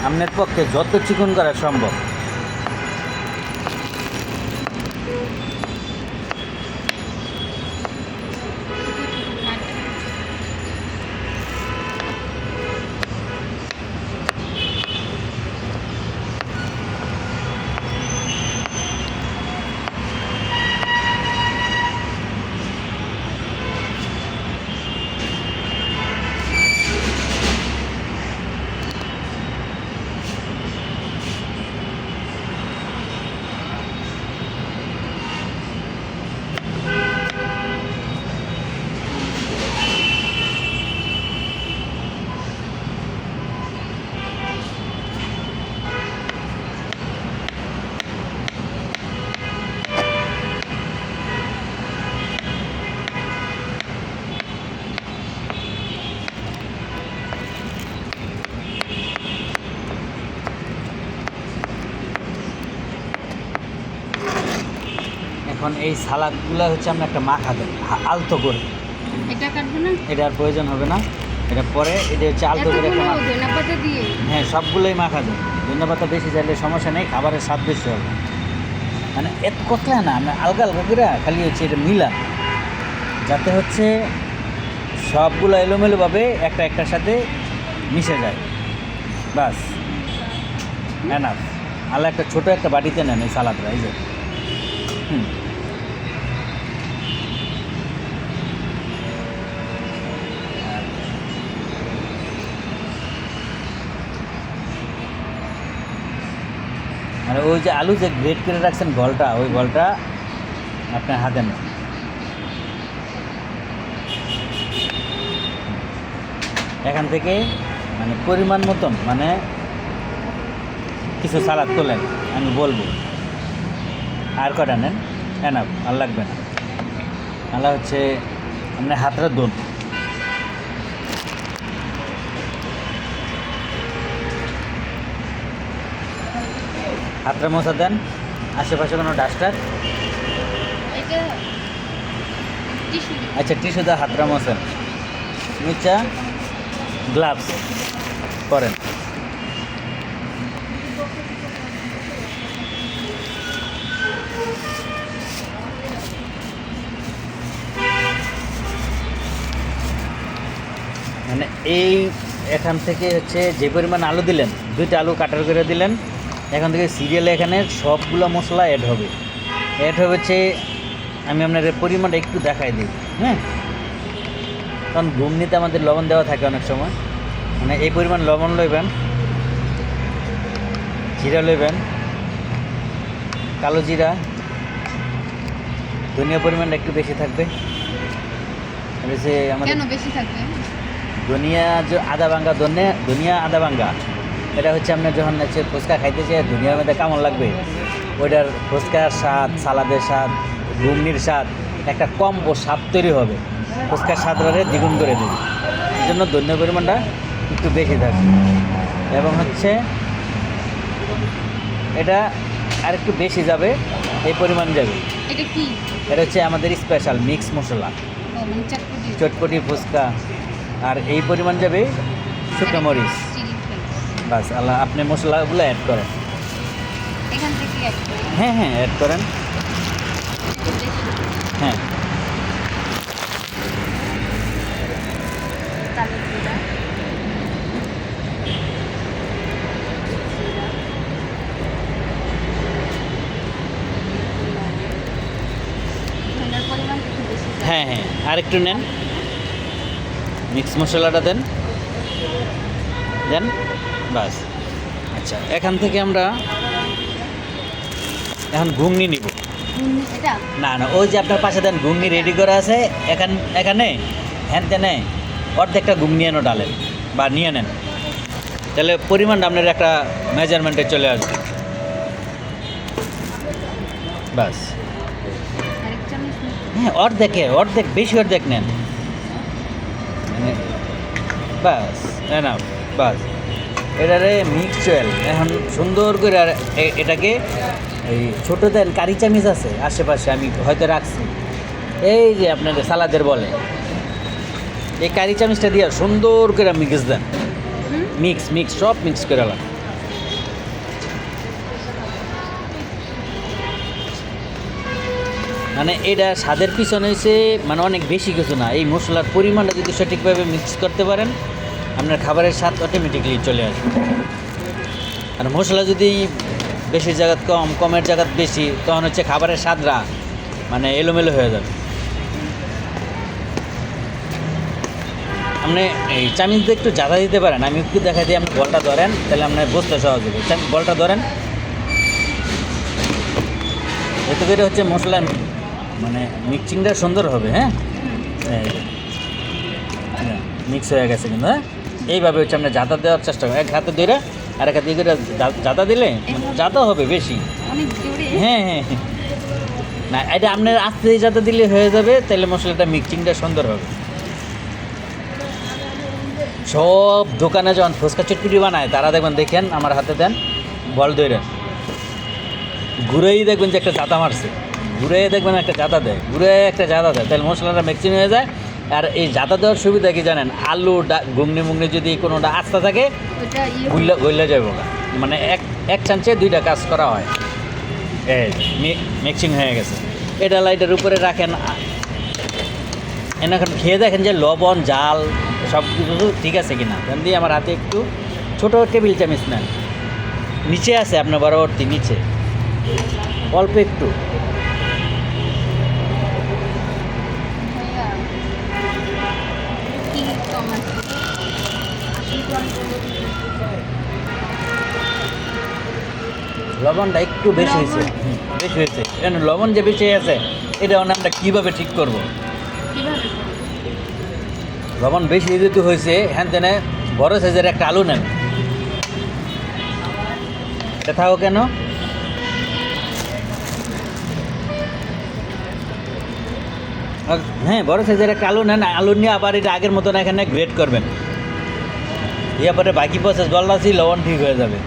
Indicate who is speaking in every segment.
Speaker 1: আপনার পক্ষে যত চিকন করা সম্ভব। এখন এই সালাদগুলো হচ্ছে আমরা একটা মাখা দেন আলতো করে।
Speaker 2: এটা কাটবো না,
Speaker 1: এটা আর প্রয়োজন হবে না, এটা পরে এটা হচ্ছে আলতো করে একটা মাখা।
Speaker 2: ধনেপাতা দিয়ে
Speaker 1: হ্যাঁ, সবগুলোই মাখা দেন। ধন্যবাদ বেশি চাইলে সমস্যা নেই, খাবারের স্বাদ বেশি হবে। মানে এত কতলা না, আমরা আলগা আলগা করে খালি হচ্ছে এটা মিলা, যাতে হচ্ছে সবগুলো এলোমেলোভাবে একটা একটার সাথে মিশে যায়। বাস এনাফ। আল্লাহ একটা ছোটো একটা বাটিতে নেন এই সালাদটা, এই যে মানে ওই যে আলু যে গ্রেট করে রাখছেন গলটা, ওই গলটা আপনার হাতে নেন। এখান থেকে মানে পরিমাণ মতন মানে কিছু সালাদ তোলেন, আমি বলবো। আর কটা নেন, এনাফ, আর লাগবে না। আল্লাহ হচ্ছে আপনার হাতটা দোন। হাতটা মশা দেন, আশেপাশে কোনো ডাস্টার।
Speaker 2: এটা টিস্যু
Speaker 1: আচ্ছা, টিস্যু দা হাতটা মশান, নিচা গ্লাভস করেন। মানে এই এখান থেকে হচ্ছে যে পরিমাণ আলু দিলেন, 2টা আলু কাটার করে দিলেন, এখান থেকে সিরিয়ালে এখানে সবগুলো মশলা অ্যাড হবে। অ্যাড হবে হচ্ছে, আমি আপনাদের পরিমাণটা একটু দেখাই দিই। হ্যাঁ, কারণ ঘুমনিতে আমাদের লবণ দেওয়া থাকে অনেক সময়। মানে এই পরিমাণ লবণ লইবেন, জিরা লইবেন, কালো জিরা, ধনিয়া পরিমাণটা একটু বেশি থাকবে। আর হচ্ছে আমাদের
Speaker 2: কেন বেশি থাকবে?
Speaker 1: ধনিয়া যে আদা ভাঙ্গা, ধনিয়া আদা ভাঙ্গা, এটা হচ্ছে আপনার যখন হচ্ছে ফুচকা খাইতেছে, ধনিয়ার মধ্যে কেমন লাগবে, ওইটার ফুচকার স্বাদ, সালাদের স্বাদ, ঘুগনির স্বাদ, একটা কম্বো স্বাদ তৈরি হবে। ফুচকার স্বাদটারে দ্বিগুণ করে দেবে, এই জন্য ধনিয়ার পরিমাণটা একটু বেশি থাকবে। এবং হচ্ছে এটা আর একটু বেশি যাবে, এই পরিমাণ যাবে।
Speaker 2: এটা কি?
Speaker 1: এটা হচ্ছে আমাদের স্পেশাল মিক্স মশলা,
Speaker 2: ও মানে চটপটি
Speaker 1: চটপটি ফুচকা। আর এই পরিমাণ যাবে শুকনো মরিচ।
Speaker 2: চিলি ফ্লেক্স
Speaker 1: বাস, আল্লাহ আপনি মশলাগুলো অ্যাড করেন।
Speaker 2: এখান থেকে অ্যাড করি।
Speaker 1: হ্যাঁ হ্যাঁ, অ্যাড করেন। হ্যাঁ,
Speaker 2: তালের গুঁড়া, ধনিয়ার পরিমাণ একটু বেশি যাবে।
Speaker 1: হ্যাঁ হ্যাঁ, আর একটু নেন, মিক্স মশলাটা দেন দেন। বাস। আচ্ছা, এখান থেকে আমরা এখন ঘুগনি নিব।
Speaker 2: এটা
Speaker 1: না না, ওই যে আপনার পাশে দেন ঘুগনি রেডি করা আছে, এখানে হ্যান তেনে অর্ধেকটা ঘুগনি এনে ডালেন বা নিয়ে নেন, তাহলে পরিমাণটা আপনার একটা মেজারমেন্টে চলে আসবে। বাস।
Speaker 2: আরেক চামচ নিই।
Speaker 1: হ্যাঁ, অর্ধেক বেশি অর্ধেক নেন। মানে বাস, না বাস, এটারে মিক্স অয়েল এখন সুন্দর করে। আর এটাকে এই ছোটো দেন কারি চামিচ আছে আশেপাশে, আমি হয়তো রাখছি, এই যে আপনাদের সালাদের বলে, এই কারি চামিচটা দিয়ে সুন্দর করে মিক্স দেন। মিক্স সব মিক্স করে মানে এটা স্বাদের পিছনে হচ্ছে মানে অনেক বেশি কিছু না, এই মশলার পরিমাণটা যদি সঠিকভাবে মিক্স করতে পারেন আপনার খাবারের স্বাদ অটোমেটিকলি চলে আসবে। আর মশলা যদি বেশি জায়গাত কম, কমের জায়গাত বেশি, তখন হচ্ছে খাবারের স্বাদরা মানে এলোমেলো হয়ে যাবে। আপনি এই চামিচ দিয়ে একটু জাদা দিতে পারেন, আমি একটু দেখা দিই, আপনি বলটা ধরেন তাহলে আপনার বুঝতে সহজ হবে। বলটা ধরেন, এতে করে হচ্ছে মশলা মানে মিক্সিংটা সুন্দর হবে। হ্যাঁ, মিক্স হয়ে গেছে কিন্তু। হ্যাঁ, এইভাবে হচ্ছে আমরা জাদা দেওয়ার চেষ্টা করি, এক হাতে ধরে আর এক হাতে করে জাদা দিলে জাদা হবে বেশি।
Speaker 2: অনেক জোরে।
Speaker 1: হ্যাঁ হ্যাঁ, না এটা আপনার আস্তে জাদা দিলে হয়ে যাবে, তাহলে মশলাটা মিক্সিংটা সুন্দর হবে। সব দোকানে যখন ফুচকা চটপটি বানায় তারা দেখবেন, দেখেন আমার হাতে দেন বল ধরে, ঘুরেই দেখবেন যে একটা জাদা মারছে, ঘুরে দেখবেন একটা জাদা দেয়, ঘুরে একটা জাদা দেয়, তাহলে মশলাটা মিক্সিং হয়ে যায়। আর এই জাদা দেওয়ার সুবিধা কি জানেন, আলু ঘুগনি মুগনি যদি কোনোটা আস্তা থাকে
Speaker 2: ওটা
Speaker 1: গইলে যাবে না, মানে এক চান্সে দুইটা কাজ করা হয়। মিক্সিং হয়ে গেছে, এটা লাইটের উপরে রাখেন, এখন খেয়ে দেখেন যে লবণ জাল সব কিছু ঠিক আছে কিনা। এখান দিয়ে আমার হাতে একটু ছোটো টেবিল চামচ নেন, নিচে আছে আপনার বরাবর্তী নিচে অল্প একটু।
Speaker 2: কি কম আছে?
Speaker 1: লবণটা একটু বেশি হয়েছে, বেশি হয়েছে। কেন লবণ যে বেশি আছে এটা আমরা কীভাবে ঠিক করব?
Speaker 2: কিভাবে?
Speaker 1: লবণ বেশি যেহেতু হয়েছে, হ্যান তেনে বড় সাইজের একটা আলু নেন, এটা থাকো কেন, হ্যাঁ বড় সাইজের একটা আলু নেন, আলু নিয়ে আবার এটা আগের মতন এখানে গ্রেড করবেন, এরপরে বাকি প্রসেস গল্লাছি লবণ ঠিক হয়ে যাবে।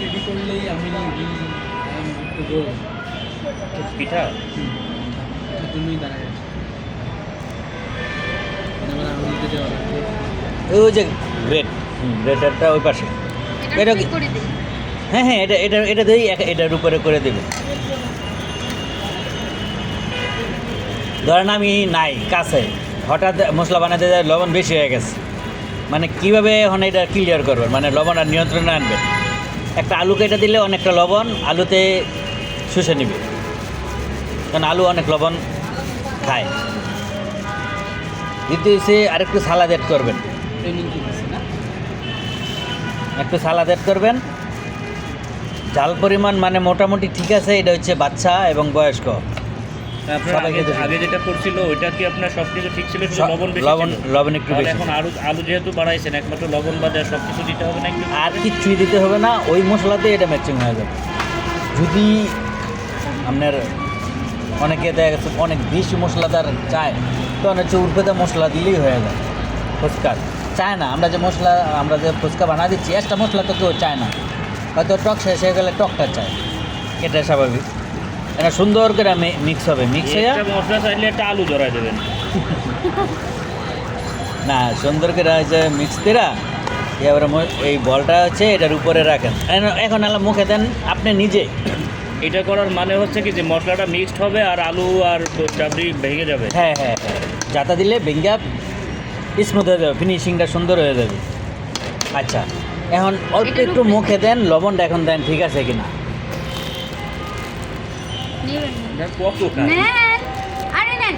Speaker 3: রেডি করলেই আমি
Speaker 1: পিঠা
Speaker 3: জন্যই দাঁড়ায় আছে।
Speaker 1: ওই যে গ্রেড, গ্রেটারটা ওই পাশে।
Speaker 2: এটা
Speaker 1: এটা
Speaker 2: কি করে দিই?
Speaker 1: হ্যাঁ হ্যাঁ, এটা দিয়েই এটার উপরে করে দেবে। ধরেন আমি নাই কাছে, হঠাৎ মশলা বানাতে যায় লবণ বেশি হয়ে গেছে, মানে কীভাবে এখন এটা ক্লিয়ার করবেন, মানে লবণ আর নিয়ন্ত্রণে আনবেন। একটা আলু কেটে দিলে অনেকটা লবণ আলুতে শুষে নেবে, কারণ আলু অনেক লবণ খায়। দ্বিতীয় হচ্ছে আরেকটু সালাদ অ্যাড করবেন,
Speaker 3: ট্রেনিং কি দিচ্ছে না?
Speaker 1: একটু সালাদ অ্যাড করবেন। ঝাল পরিমাণ মানে মোটামুটি ঠিক আছে, এটা হচ্ছে বাচ্চা এবং বয়স্ক
Speaker 4: আপনার
Speaker 1: সবাই খেতে
Speaker 4: আগে যেটা করছিল ওইটা কি আপনার সব কিছু ঠিক ছিল, শুধু লবণ বেশি
Speaker 1: লবণ
Speaker 4: ছিল?
Speaker 1: লবণ একটু
Speaker 4: তাহলে
Speaker 1: বেশি।
Speaker 4: এখন আলু যেহেতু বাড়াইছেন, একমাত্র লবণ বাদে সব কিছু দিতে হবে না একটু?
Speaker 1: আর কিচ্ছুই দিতে হবে না, ওই মশলাতে এটা ম্যাচিং হয়ে যাবে। যদি আপনার অনেকে দেখা গেছে অনেক বেশি মশলাদার চায়, তখন হচ্ছে উর্ফেতে মশলা দিলেই হয়ে যায়। ফুচকা চায় না, আমরা যে ফুচকা বানা দিচ্ছি একটা মশলা তো কেউ চায় না, হয়তো টক শেষ হয়ে গেলে টকটা চায়, এটা স্বাভাবিক। এটা সুন্দর করে মিক্স হবে, মিক্স হয়ে
Speaker 4: একটা মশলা চাইলে একটা আলু ধরাই দেবেন।
Speaker 1: না সুন্দর করে হচ্ছে মিক্স করে এবারে এই বলটা হচ্ছে এটার উপরে রাখেন। এখন আলা মুখে দেন আপনি নিজে।
Speaker 4: এটা করার মানে হচ্ছে কি যে মশলাটা মিক্সড হবে আর আলু আর ডাবরি ভেঙে যাবে।
Speaker 1: হ্যাঁ হ্যাঁ হ্যাঁ, যাতা দিলে বেঙ্গা স্মুথ হয়ে যাবে, ফিনিশিংটা সুন্দর হয়ে যাবে। আচ্ছা, এখন অল্প একটু মুখে দেন, লবণটা এখন দেন ঠিক আছে কিনা।
Speaker 2: নেবেন না?
Speaker 4: কত খায়?
Speaker 2: নেন, আরে নেন।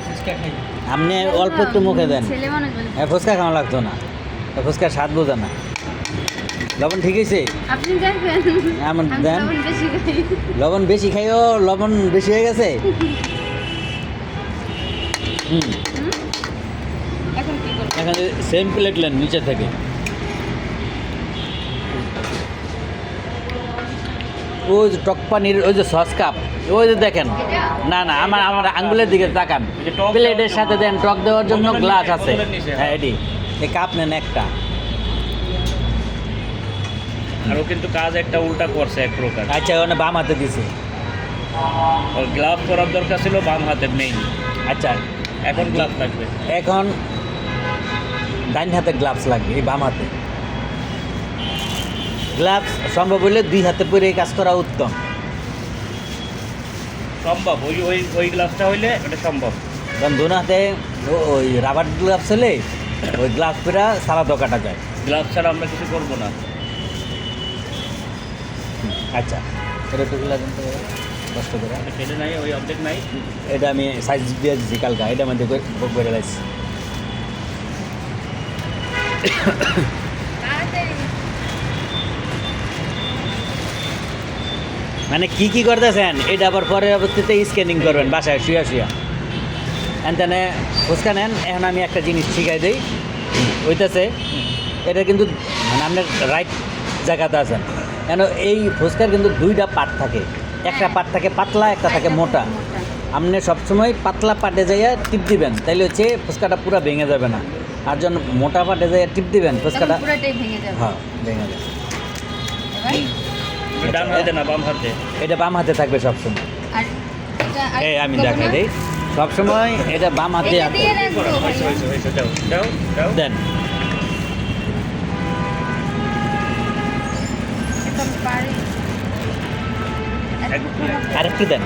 Speaker 3: ফুচকা খাই।
Speaker 1: আপনি অল্প একটু মুখে দেন।
Speaker 2: ছেলে মানুষ বলে।
Speaker 1: ফুচকা খাওয়া লাগতো না, ফুচকার স্বাদ বোঝা না। লবণ ঠিক আছে,
Speaker 2: আপনি দেখবেন।
Speaker 1: এমন
Speaker 2: আমি
Speaker 1: দেন।
Speaker 2: লবণ বেশি খাই।
Speaker 1: লবণ বেশি খাইও, লবণ বেশি হয়ে গেছে। হুম,
Speaker 2: হুম? এখন কি করবো?
Speaker 1: এখানে সেম প্লেট নেন নিচে থেকে। ওই যে টক পানির ওই যে সস কাপ, ওই যে দেখেন। না না, আমার আঙ্গুলের দিকে তাকান,
Speaker 4: যে টক
Speaker 1: প্লেটের
Speaker 4: দেওয়ার
Speaker 1: সাথে
Speaker 4: জন্য-
Speaker 1: দেন, টক দেওয়ার জন্য
Speaker 4: বোতলের
Speaker 1: গ্লাস
Speaker 4: নিচে,
Speaker 1: আছে।
Speaker 4: বোতলের নিচে।
Speaker 1: হ্যাঁ এটি, এই কাপ নেন একটা।
Speaker 4: আর ও কিন্তু কাজ একটা উল্টা করছে এক প্রকার।
Speaker 1: আচ্ছা, ওখানে বাম হাতে দিছে।
Speaker 4: ওর গ্লাভ করার দরকার ছিল বাম হাতের, মেইন।
Speaker 1: আচ্ছা,
Speaker 4: এখন গ্লাভ লাগবে।
Speaker 1: এখন ডাইন হাতে গ্লাভস লাগবে, এই বাম হাতে। গ্লাভস সম্ভব হলে 2 হাতে পরে কাজ করা উত্তম।
Speaker 4: সম্ভব, ওই ওই ওই গ্লাসটা হইলে এটা সম্ভব।
Speaker 1: কারণ 2 হাতে ওই রাবার গ্লাভস হলে ওই গ্লাভস পরে সালাদও কাটা যায়।
Speaker 4: গ্লাস ছাড়া আমরা কিছু করবো না।
Speaker 1: আচ্ছা, এটা তো গুলা কিন্তু কষ্ট করে।
Speaker 4: সেটা নাই, ওই অবজেক্ট নাই।
Speaker 1: এটা আমি সাইজ দিয়ে দিচ্ছি কালকা, এটা মধ্যে করে রাখছি।
Speaker 2: তাড়াতাড়ি।
Speaker 1: মানে কি করতেছেন এটা আবার পরবর্তীতে স্ক্যানিং করবেন বাসায় শুয়া শুয়া। এনতেনে ফুচকা নেন। এখন আমি একটা জিনিস শিখাই দিই, হইতেছে এটা কিন্তু মানে আপনার রাইট জায়গাতে আছেন। কেন এই ফুচকার কিন্তু 2টা পার্ট থাকে, একটা পার্ট থাকে পাতলা, একটা থাকে মোটা। আপনি সবসময় পাতলা পাটে যাইয়া টিপ দিবেন, তাইলে হচ্ছে ফুচকাটা পুরো ভেঙে যাবে না। আর যখন মোটা পাটে যাইয়া টিপ দিবেন ফুচকাটা
Speaker 2: তখন পুরোটাই ভেঙে যাবে।
Speaker 1: হ্যাঁ ভেঙে যাবে।
Speaker 2: এবার
Speaker 4: ডান হাতে না বাম হাতে?
Speaker 1: এটা বাম হাতে থাকবে সবসময়।
Speaker 2: আর এটা আর
Speaker 1: এই আমি
Speaker 2: করবো
Speaker 1: দেখাই
Speaker 2: না?
Speaker 1: দিই, সবসময় এটা বাম হাতে
Speaker 2: এটা দিয়ে রাখবো
Speaker 4: হয়েছে
Speaker 2: ভাইয়া।
Speaker 4: হয়েছে হয়েছে, দাও দাও দাও।
Speaker 1: দেন।
Speaker 2: এটা পারি।
Speaker 1: আরেকটু দেন।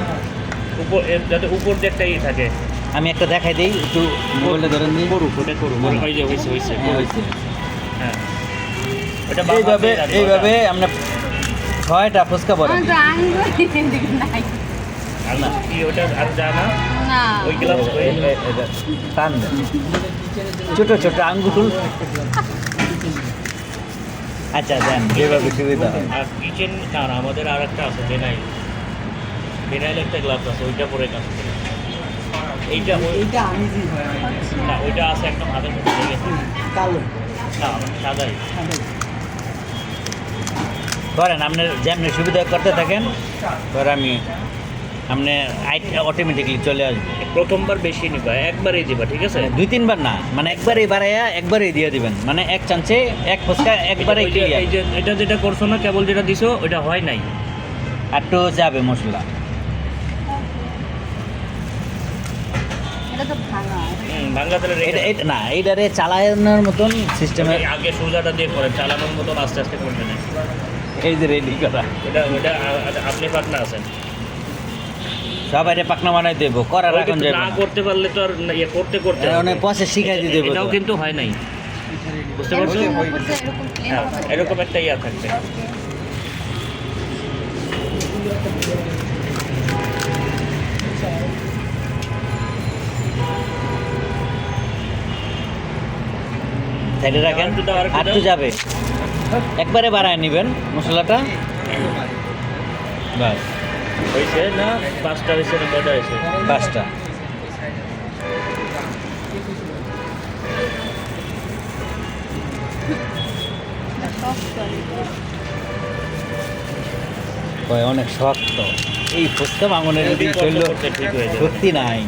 Speaker 4: উপর যাতে উপর দিয়ে একটা ইয়ে থাকে।
Speaker 1: আমি একটা দেখাই দিই, একটু মোবাইলটা ধরেন দিই।
Speaker 4: করুক, ওটা করুক। ওই যে হয়েছে হয়েছে।
Speaker 1: হ্যাঁ, হয়েছে।
Speaker 4: হ্যাঁ, ওটা বাম
Speaker 1: এইভাবে
Speaker 4: হাতে রাখবো,
Speaker 1: এইভাবে আমরা 6টা ফুচকা বলেন।
Speaker 2: আমার তো আঙ্গুল এদিকে নাই।
Speaker 4: আর না কি ওটা আর জানা
Speaker 2: না।
Speaker 4: ওই গ্লাস
Speaker 1: টান দেন, ছোট ছোট আঙ্গুল। আচ্ছা দেন, যেভাবে সুবিধা হয়।
Speaker 4: আর কিচেন না না, আমাদের আর একটা আছে বেনাইল। বেনাইল একটা গ্লাস আছে, ওইটা পরে কাজ করে। এইটা
Speaker 3: এইটা আনইজি হয়
Speaker 4: না, ওইটা আছে একদম হাতের মধ্যে লেগে গেছে।
Speaker 3: কালো
Speaker 4: না সাদাই।
Speaker 1: করেন আপনার যেমনি সুবিধা করতে থাকেন, ধর আমি আপনি অটোমেটিকলি চলে আসবে।
Speaker 4: প্রথমবার বেশি নিবা, একবারেই দিবা, ঠিক আছে?
Speaker 1: 2-3 বার না, মানে একবারেই বাড়াইয়া একবারেই দিয়ে দিবেন, মানে এক চান্সে এক ফুচকা একবারে
Speaker 4: ওই যে- এই যে এটা যেটা করছো না, কেবল যেটা দিছো ওইটা হয় নাই।
Speaker 1: একটু যাবে মশলা।
Speaker 2: এটা তো ভাঙা।
Speaker 4: ভাঙ্গা তেলে
Speaker 1: এটা এটা না, এইটারে চালানোর মতন সিস্টেমের।
Speaker 4: আগে সোজাটা দিয়ে করেন, চালানোর মতন আস্তে আস্তে করবে না।
Speaker 1: এই যে রেডি করা,
Speaker 4: ওটা ওটা আপনি পাকনা আছেন।
Speaker 1: সবাই পাকনা বানাই দেবো, করার
Speaker 4: ওইটা
Speaker 1: এখন
Speaker 4: তো
Speaker 1: যাবে
Speaker 4: না
Speaker 1: না।
Speaker 4: করতে পারলে তো আর ইয়ে করতে করতে হবে।
Speaker 1: অনেক প্রসেস শিখাই দিয়ে দেবো।
Speaker 4: এটাও কিন্তু হয় নাই, বুঝতে পারছো?
Speaker 2: এরকম উপর দিয়ে এরকম প্লেন
Speaker 4: হ্যাঁ,
Speaker 2: হবে।
Speaker 4: এরকম একটা ইয়া থাকবে।
Speaker 1: সাইডে রাখেন,
Speaker 4: আরেকটু দাও, আরেকটু
Speaker 1: আরেকটু
Speaker 4: দাও।
Speaker 1: যাবে। একবারে বাড়ায় নেবেন মশলাটা, বাস
Speaker 4: হয়েছে না? 5টা হয়েছে না 9টা হয়েছে?
Speaker 1: 5টা।
Speaker 2: শক্ত আর কি।
Speaker 1: কয় অনেক শক্ত এই ফুচকা ভাঙনের যদি চললো
Speaker 4: করতে ঠিক হয়ে যাবে।
Speaker 1: সত্যি নাই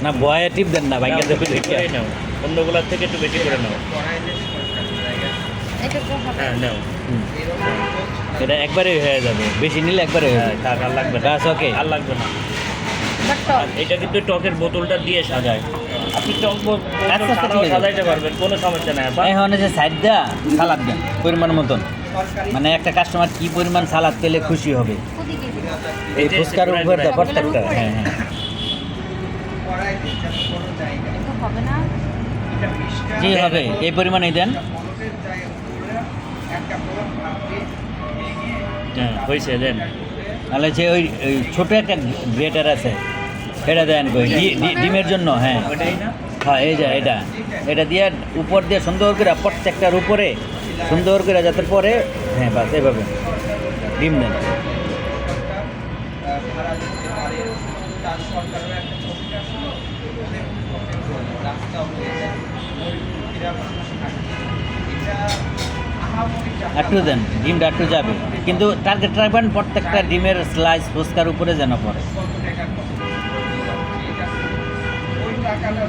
Speaker 1: না, বয়ে টিপ দেন না ভাইকে দেবে
Speaker 4: বেশি
Speaker 1: দেখে।
Speaker 4: করে নাও, অন্যগুলার থেকে একটু বেশি করে নাও।
Speaker 2: এটা তো হবে।
Speaker 4: হ্যাঁ নাও।
Speaker 1: হুম। এটা একবারে হয়ে যাবে, বেশি নিলে একবারে হয়ে
Speaker 4: হ্যাঁ,
Speaker 1: যাবে।
Speaker 4: থাক, আর লাগবে না।
Speaker 1: বাস ওকে।
Speaker 4: আর লাগবে না।
Speaker 2: বাট টক।
Speaker 4: আর এটা কিন্তু টকের বোতলটা দিয়ে সাজায়। আপনি টক বোতল
Speaker 1: আচ্ছা,
Speaker 4: ছাড়াও
Speaker 1: ঠিক আছে।
Speaker 4: সাজাইতে পারবেন, কোনো সমস্যা নাই। আপা
Speaker 1: এখন যে সাইড দেয়া সালাদ দেন পরিমাণ মতন, মানে একটা কাস্টমার কি পরিমাণ সালাদ পেলে খুশি হবে
Speaker 2: ওদিকে দিন।
Speaker 1: এই
Speaker 4: এই যে
Speaker 1: ফুচকার
Speaker 4: ঘুরায়
Speaker 1: উপর
Speaker 4: ঘুরায়।
Speaker 1: প্রত্যেকটা। হ্যাঁ হ্যাঁ,
Speaker 2: এটা হবে না।
Speaker 1: জি হবে, এই পরিমাণেই দেন।
Speaker 4: হ্যাঁ হয়েছে, দেন।
Speaker 1: নাহলে যে ওই ওই ছোটো একটা গ্রেটার আছে এটা দেন কই ডিমের জন্য। হ্যাঁ
Speaker 4: ওইটাই না?
Speaker 1: হ্যাঁ, এই যে এটা এটা দিয়ে উপর দিয়ে সুন্দর করে প্রত্যেকটার উপরে সুন্দর করে যাতে পরে। হ্যাঁ বাস এইভাবে ডিম দেন। একটু দেন, ডিমটা একটু যাবে, কিন্তু টার্গেট রাখবেন প্রত্যেকটা ডিমের স্লাইস ফুচকার উপরে যেন পড়ে।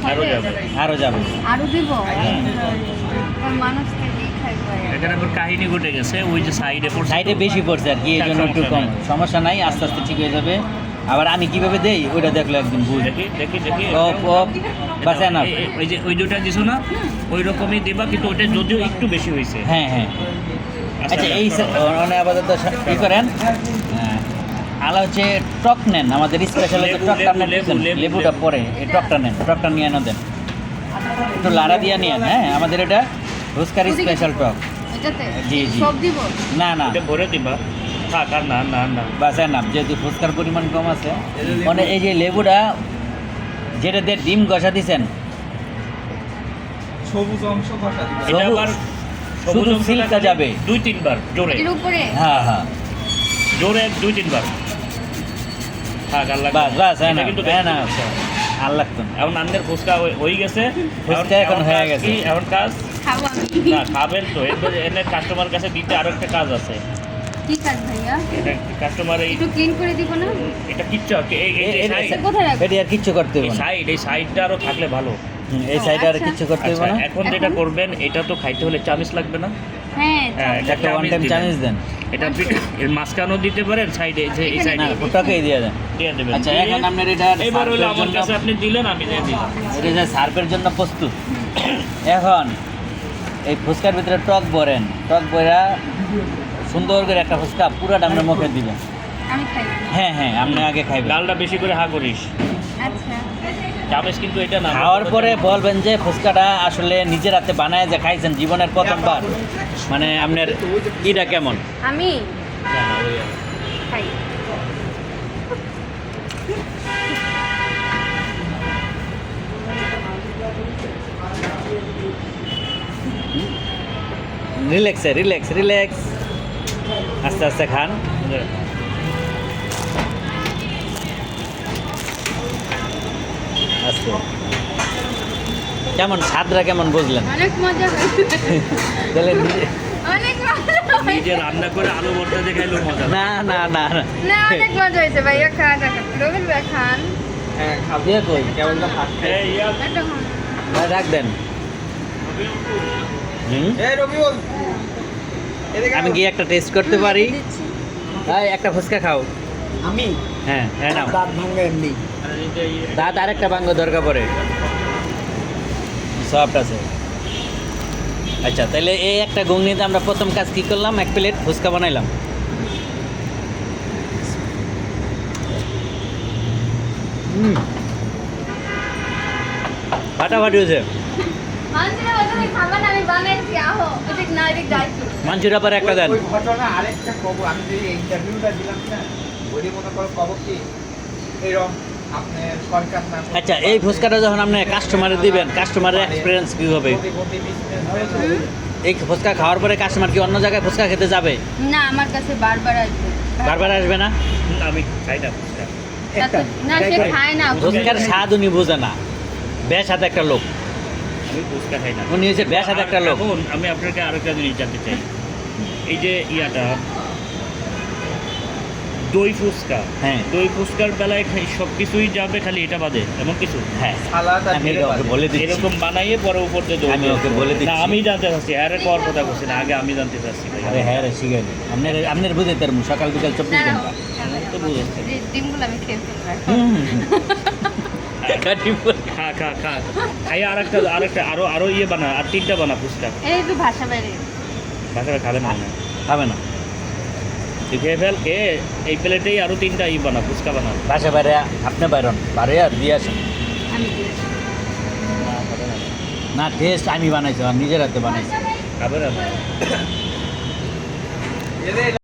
Speaker 4: আরও যাবে।
Speaker 1: আরও যাবে।
Speaker 2: আরো দিব। মানুষ খেলেই খাইবে।
Speaker 4: এখানে আবার কাহিনী ঘটে গেছে, ওই যে সাইডে পড়ছে।
Speaker 1: সাইডে বেশি পড়ছে আর কি, এই জন্য একটু কম। সমস্যা নাই, আস্তে আস্তে ঠিক হয়ে যাবে। আবার আমি কিভাবে দেই ওইটা দেখলো একদিন বুঝ।
Speaker 4: দেখি দেখি দেখি।
Speaker 1: বাস এনাফ।
Speaker 4: ওই যে ওই দুটা দিছো না, ওই রকমই দেবা, কিন্তু ওটা যদিও একটু বেশি হয়েছে।
Speaker 1: হ্যাঁ হ্যাঁ, আচ্ছা এই মানে আপাতত ই করেন আলা হচ্ছে টক নেন আমাদের স্পেশাল হচ্ছে
Speaker 4: লেবু,
Speaker 1: টকটা নেন,
Speaker 4: লেবু, লেবু,
Speaker 1: লেবুটা
Speaker 4: লেবু।
Speaker 1: পরে এই টকটা নেন, টকটা নিয়ে এনে দেন, একটু লাড়া দিয়ে নিয়েন। হ্যাঁ আমাদের এটা ফুচকার স্পেশাল টক।
Speaker 2: এটাতে
Speaker 1: জি, জি।
Speaker 2: সব দিব
Speaker 1: না না
Speaker 4: এটা ভরে দিবা, থাক আর না না না।
Speaker 1: বাসে না, যেহেতু ফুচকার পরিমাণ কম আছে মানে এই যে লেবুটা যেটা দিয়ে ডিম ঘষা দিছেন
Speaker 3: সবুজ অংশ ঘষা দিবে।
Speaker 4: এটা
Speaker 1: সবুজ-
Speaker 4: আবার
Speaker 1: শুধু
Speaker 4: অংশটা
Speaker 1: সিল্কটা
Speaker 4: খালি
Speaker 1: যাবে।
Speaker 4: 2-3 বার জোরে,
Speaker 2: এর উপরে
Speaker 1: হ্যাঁ হ্যাঁ
Speaker 4: জোরে 2-3 বার। থাক আর লাগবে
Speaker 1: বাস বাস হ্যাঁ
Speaker 4: এটা
Speaker 1: না
Speaker 4: কিন্তু
Speaker 1: হ্যাঁ না
Speaker 4: দেখতে
Speaker 1: আর লাগতো না।
Speaker 4: এখন আন্দের ফুচকা হয়ে গেছে,
Speaker 1: ফুচকা এখন হয়ে
Speaker 4: কাজ
Speaker 1: গেছে।
Speaker 4: কি? এখন কাজ
Speaker 2: খাবো আমি।
Speaker 4: না খাবেন তো, এরপরে এনে কাস্টমার কাছে দিতে আরো একটা কাজ আছে।
Speaker 2: কি কাজ ভাইয়া?
Speaker 4: এটা কাস্টমার এই
Speaker 2: একটু ক্লিন করে দিব না?
Speaker 4: এটা কিচ্ছু এই এই যে side,
Speaker 2: কোথায় রাখবো?
Speaker 1: এটি আর কিচ্ছু করতে
Speaker 4: এই
Speaker 1: হবে না।
Speaker 4: সাইড, এই সাইডটা আরো থাকলে ভালো।
Speaker 1: এই সাইডে আর
Speaker 2: আচ্ছা।
Speaker 1: কিচ্ছু করতে হবে
Speaker 4: আচ্ছা
Speaker 1: না।
Speaker 4: এখন যেটা করবেন, এটা তো খাইতে হলে চামিচ লাগবে না?
Speaker 2: হ্যাঁ
Speaker 4: হ্যাঁ,
Speaker 2: চাপ-
Speaker 4: এটা
Speaker 1: একটা ওয়ান টাইম
Speaker 4: দিবেন।
Speaker 1: চামিচ দেন।
Speaker 4: এটা এর মাঝখানেও দিতে পারেন, সাইডে যে এই
Speaker 2: এখানে
Speaker 4: সাইডে
Speaker 1: না ওটাকেই দিয়ে দেন।
Speaker 4: দিয়ে দেবেন।
Speaker 1: আচ্ছা
Speaker 4: দিয়ে
Speaker 1: এখন আপনার এটা
Speaker 4: এবার হলো
Speaker 1: সার্ভের
Speaker 4: আমার
Speaker 1: জন্য
Speaker 4: কাছে আপনি দিলেন, আমি দিয়ে দিলাম।
Speaker 1: এটা যে সার্ভের জন্য প্রস্তুত। এখন এই ফুচকার ভিতরে টক ভরেন, টক ভরা সুন্দর করে একটা ফুচকা পুরাটা আপনার মুখে দিবেন।
Speaker 2: আমি খাই।
Speaker 1: হ্যাঁ হ্যাঁ আপনি আগে খাইবেন।
Speaker 4: ডালটা বেশি করে হা করিস,
Speaker 2: আচ্ছা
Speaker 4: চামিচ কিন্তু এটা না।
Speaker 1: খাওয়ার পরে বলবেন যে ফুচকাটা আসলে নিজের হাতে বানায় যে খাইছেন জীবনের প্রথমবার, মানে আপনার ইটা কেমন।
Speaker 2: আমি
Speaker 4: না, না, ওই আর।
Speaker 2: খাই।
Speaker 1: রিল্যাক্সে রিল্যাক্স রিল্যাক্স আস্তে আস্তে খান। আস্তে কেমন স্বাদটা কেমন বুঝলেন?
Speaker 2: অনেক মজা হয়েছে।
Speaker 1: তাহলে নিজে-
Speaker 2: অনেক মজা হয়েছে।
Speaker 4: নিজে রান্না করে আলু ভর্তা দিয়ে খাইলেও মজা।
Speaker 1: না না না না
Speaker 2: না অনেক মজা হয়েছে ভাইয়া, খান রবির ভাই খান।
Speaker 3: হ্যাঁ খাবো।
Speaker 1: দিয়ে কই
Speaker 3: কেবল তো ভাত খাই।
Speaker 4: এই ইয়ার,
Speaker 2: একটা খান।
Speaker 1: রাখ দেন। হুম?
Speaker 3: এই রবিউল, এদিকে
Speaker 1: আমি
Speaker 3: আও।
Speaker 1: কি একটা টেস্ট করতে পারি?
Speaker 2: দিচ্ছি।
Speaker 1: এই একটা ফুচকা খাও।
Speaker 3: আমি
Speaker 1: হ্যাঁ হ্যাঁ নাও।
Speaker 3: দাঁত ভাঙবে এমনি।
Speaker 4: আর এই যে
Speaker 1: দাঁত আরেকটা ভাঙ্গ দরকার পড়ে, সফট আছে। আচ্ছা তাহলে এই একটা ঘুগনিতে আমরা প্রথম কাজ কি করলাম, এক প্লেট ফুচকা বানাইলাম। ফাটাফাটি হয়েছে।
Speaker 2: মানুষেরা বলছে, "তুমি খাবা না, আমি বানাইছি, আহো।" এদিক না, এদিক যাইছি।
Speaker 1: মাঞ্চুরিয়া পরে একটা দেন।
Speaker 3: ওই ঘটনা আরেকটা কব, আমি যে ইন্টারভিউটা দিলাম না, ওই মনে করো কব কি এরকম আপনার সরকার না
Speaker 1: আচ্ছা এই ফুচকাটা যখন আপনি কাস্টমারে দিবেন, কাস্টমারের এক্সপিরিয়েন্স কী হবে? এই ফুচকা খাওয়ার পরে কাস্টমার কি অন্য জায়গায় ফুচকা খেতে যাবে?
Speaker 2: না আমার কাছে বারবার আসবে।
Speaker 1: বারবার আসবে না।
Speaker 4: আমি খাই না ফুচকা।
Speaker 2: না সে খায় না।
Speaker 1: ফুচকার স্বাদ উনি বোঝে না। বেশ হাতে একটা লোক,
Speaker 4: আমি ফুচকা খাই না।
Speaker 1: উনি হচ্ছে বেশ হাতে একটা লোক।
Speaker 4: এখন আমি আপনাকে আরেকটা জিনিস জানতে চাই, এই যে ইয়াটা দই ফুচকা,
Speaker 1: হ্যাঁ
Speaker 4: দই ফুচকার বেলায় সব কিছুই যাবে, খালি এটা বাদে এমন কিছু?
Speaker 1: হ্যাঁ
Speaker 3: সালাদ আর
Speaker 1: আমি
Speaker 3: ডিম
Speaker 1: ওকে বলে দিচ্ছি।
Speaker 4: এরকম বানাইয়ে পরে উপর দিয়ে দই
Speaker 1: আমি
Speaker 4: দিয়ে
Speaker 1: ওকে
Speaker 4: দেবো।
Speaker 1: বলে দিচ্ছি।
Speaker 4: না আমি জানতে চাচ্ছি, আরে কর কথা বলছি না, আগে আমি জানতে চাচ্ছি ভাই।
Speaker 1: আরে হ্যাঁ রে শিখে নি আপনার আপনার বুঝে তার সকাল বিকাল 24
Speaker 2: না,
Speaker 1: ঘন্টা।
Speaker 4: তো বুঝেছি।
Speaker 2: ডিমগুলো আমি খেয়ে ফেলবো।
Speaker 4: খা খা খা খাই, আরেকটা আরো ইয়ে বানা, আর 3টা বানা ফুচকা।
Speaker 2: এই একটু ভাষা বাইরে।
Speaker 4: বাচ্চারা খাবে না,
Speaker 1: খাবে না,
Speaker 4: তুই খেয়ে ফেল, খেয়ে এই প্লেটেই আরো 3টা ই বানা, ফুচকা বানা।
Speaker 1: বাসা বাইরে আপনি বাইরন বাইরে আর দিয়ে আসেন।
Speaker 2: আমি দিচ্ছি।
Speaker 1: না টেস্ট আমি বানাইছি, আর নিজের হাতে বানাইছি।
Speaker 4: খাবে না।